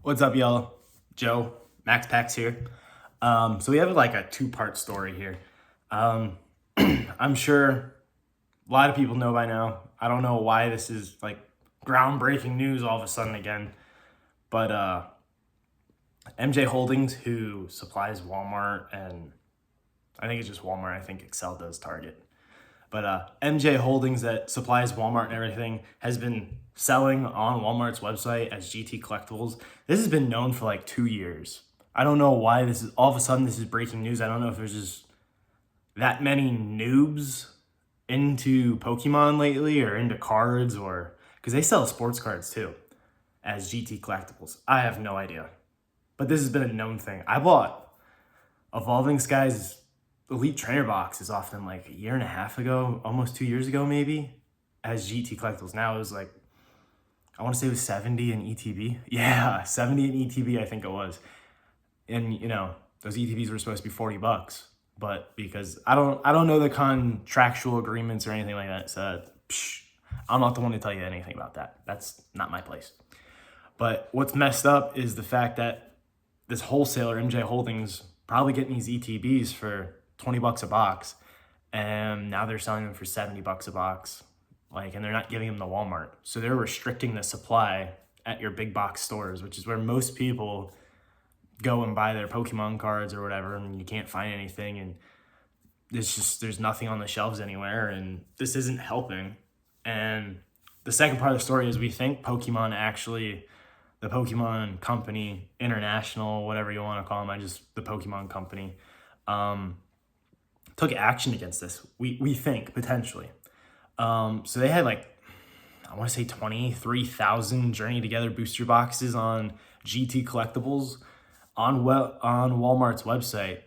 What's up, y'all? Joe, Max Pax here. So we have like a two-part story here. Um, I'm sure a lot of people know by now. I don't know why this is like groundbreaking news all of a sudden again, but MJ Holdings, who supplies Walmart, and I think it's just Walmart. I think Excel does Target. But MJ Holdings, that supplies Walmart and everything, has been selling on Walmart's website as GT Collectibles. This has been known for like 2 years. I don't know why this is all of a sudden this is breaking news. I don't know if there's just that many noobs into Pokemon lately or into cards, or because they sell sports cards too as GT Collectibles. I have no idea. But this has been a known thing. I bought Evolving Skies Elite Trainer boxes off them like a year and a half ago, almost 2 years ago maybe, as GT Collectibles. Now it was like, I want to say it was 70 in ETB. Yeah, 70 in ETB I think it was. And you know, those ETBs were supposed to be $40, but because I don't know the contractual agreements or anything like that, so I'm not the one to tell you anything about that. That's not my place. But what's messed up is the fact that this wholesaler, MJ Holdings, probably getting these ETBs for $20 a box, and now they're selling them for $70 a box. Like, and they're not giving them to Walmart. So they're restricting the supply at your big box stores, which is where most people go and buy their Pokemon cards or whatever, and you can't find anything, and there's nothing on the shelves anywhere, and this isn't helping. And the second part of the story is we think Pokemon actually, the Pokemon Company International, whatever you want to call them, the Pokemon Company, took action against this. We think potentially. So they had like, I want to say 23,000 Journey Together booster boxes on GT Collectibles on Walmart's website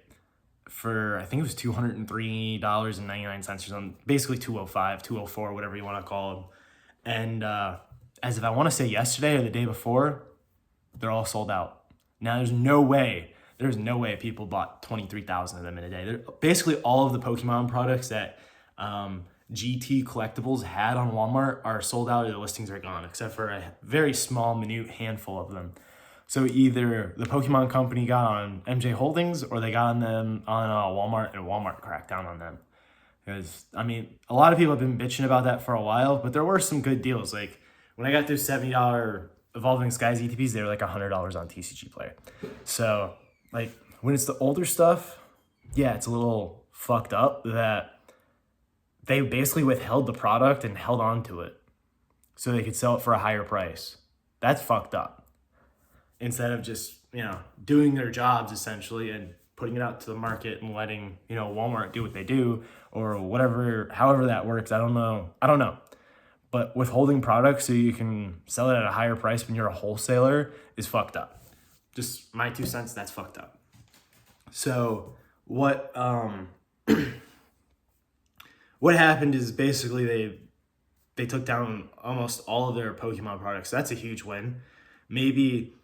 for, I think it was $203.99 or something, basically $205, $204, whatever you want to call them. And as if I want to say yesterday or the day before, they're all sold out. Now there's no way people bought 23,000 of them in a day. Basically all of the Pokemon products that GT Collectibles had on Walmart are sold out, or the listings are gone, except for a very small, minute handful of them. So either the Pokemon Company got on MJ Holdings, or they got on them on Walmart, and Walmart cracked down on them. Because, I mean, a lot of people have been bitching about that for a while, but there were some good deals. Like, when I got those $70 Evolving Skies ETPs, they were like $100 on TCG Player. So, like, when it's the older stuff, yeah, it's a little fucked up that they basically withheld the product and held on to it so they could sell it for a higher price. That's fucked up. Instead of just, doing their jobs essentially and putting it out to the market and letting, Walmart do what they do or whatever, however that works. I don't know. But withholding products so you can sell it at a higher price when you're a wholesaler is fucked up. Just my 2 cents, that's fucked up. So what happened is basically they took down almost all of their Pokemon products. So that's a huge win. Maybe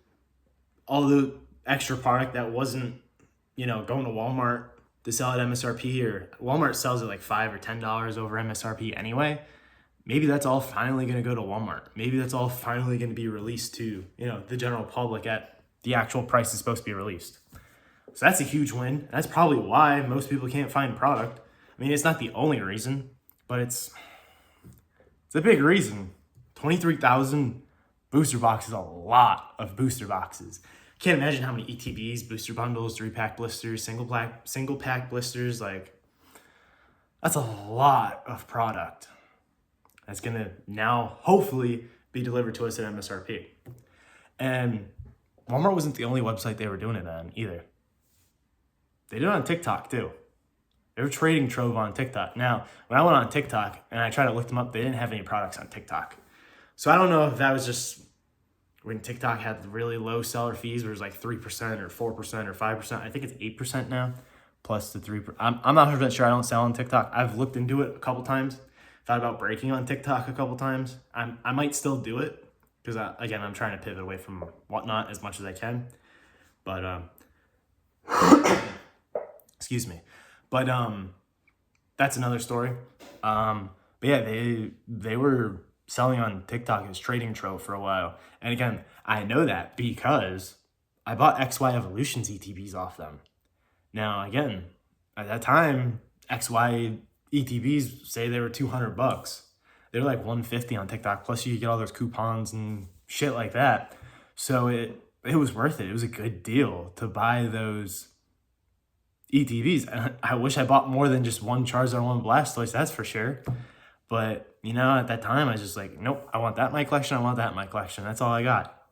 all the extra product that wasn't, going to Walmart to sell at MSRP, or Walmart sells it like $5 or $10 over MSRP anyway. Maybe that's all finally going to go to Walmart. Maybe that's all finally going to be released to, the general public at the actual price it's supposed to be released. So that's a huge win. That's probably why most people can't find product. I mean, it's not the only reason, but it's a big reason. 23,000 booster boxes, a lot of booster boxes. Can't imagine how many ETBs, booster bundles, 3-pack blisters, single pack blisters, like, that's a lot of product that's gonna now hopefully be delivered to us at MSRP. And Walmart wasn't the only website they were doing it on either. They did it on TikTok too. They were trading Trove on TikTok. Now, when I went on TikTok and I tried to look them up, they didn't have any products on TikTok. So I don't know if that was just when TikTok had really low seller fees, where it was like 3% or 4% or 5%. I think it's 8% now, plus the 3%. I'm not 100% sure. I don't sell on TikTok. I've looked into it a couple times. Thought about breaking on TikTok a couple times. I might still do it because, again, I'm trying to pivot away from whatnot as much as I can. But, excuse me. But that's another story. But yeah, they were selling on TikTok as trading tro for a while. And again, I know that because I bought XY Evolution's ETBs off them. Now, again, at that time, XY ETBs say they were $200. They're like $150 on TikTok. Plus, you get all those coupons and shit like that. So it was worth it. It was a good deal to buy those ETBs. And I wish I bought more than just one Charizard, one Blastoise, that's for sure. But, you know, at that time, I was just like, nope, I want that in my collection. I want that in my collection. That's all I got.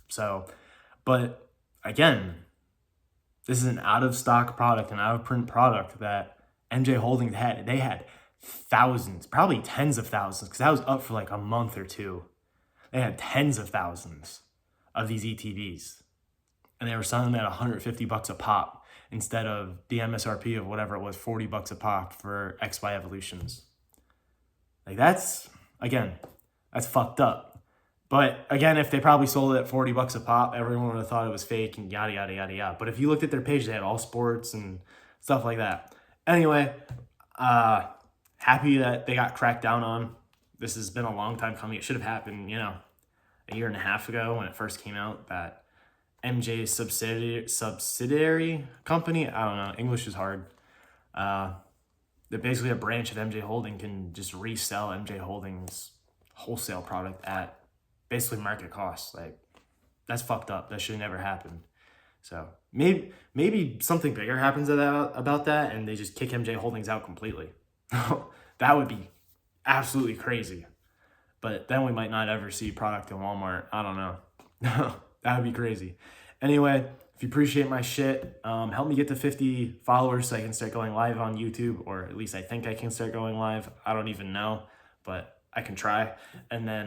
So, but again, this is an out-of-stock product, an out-of-print product that MJ Holdings had. They had thousands, probably tens of thousands, because that was up for like a month or two. They had tens of thousands of these ETBs. And they were selling them at $150 a pop instead of the MSRP of whatever it was, $40 a pop for XY Evolutions. Like that's fucked up. But again, if they probably sold it at $40 a pop, everyone would have thought it was fake and yada, yada, yada, yada. But if you looked at their page, they had all sports and stuff like that. Anyway, happy that they got cracked down on. This has been a long time coming. It should have happened, you know, a year and a half ago when it first came out that MJ's subsidiary company, I don't know, English is hard. That basically a branch of MJ Holding can just resell MJ Holdings wholesale product at basically market cost. Like, that's fucked up. That should never happen. So maybe something bigger happens about that and they just kick MJ Holdings out completely. That would be absolutely crazy. But then we might not ever see product in Walmart. I don't know. That would be crazy. Anyway, if you appreciate my shit, help me get to 50 followers so I can start going live on YouTube, or at least I think I can start going live. I don't even know, but I can try. And then,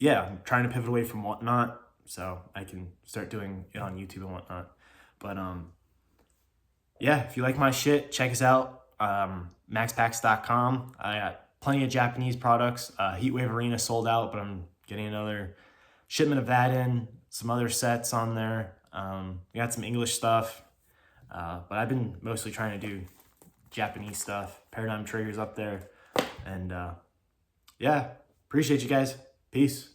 yeah, I'm trying to pivot away from Whatnot so I can start doing it on YouTube and whatnot. But, yeah, if you like my shit, check us out, maxpacks.com. I got plenty of Japanese products. Heatwave Arena sold out, but I'm getting another shipment of that in, some other sets on there. We got some English stuff, but I've been mostly trying to do Japanese stuff. Paradigm Triggers up there. And yeah, appreciate you guys. Peace.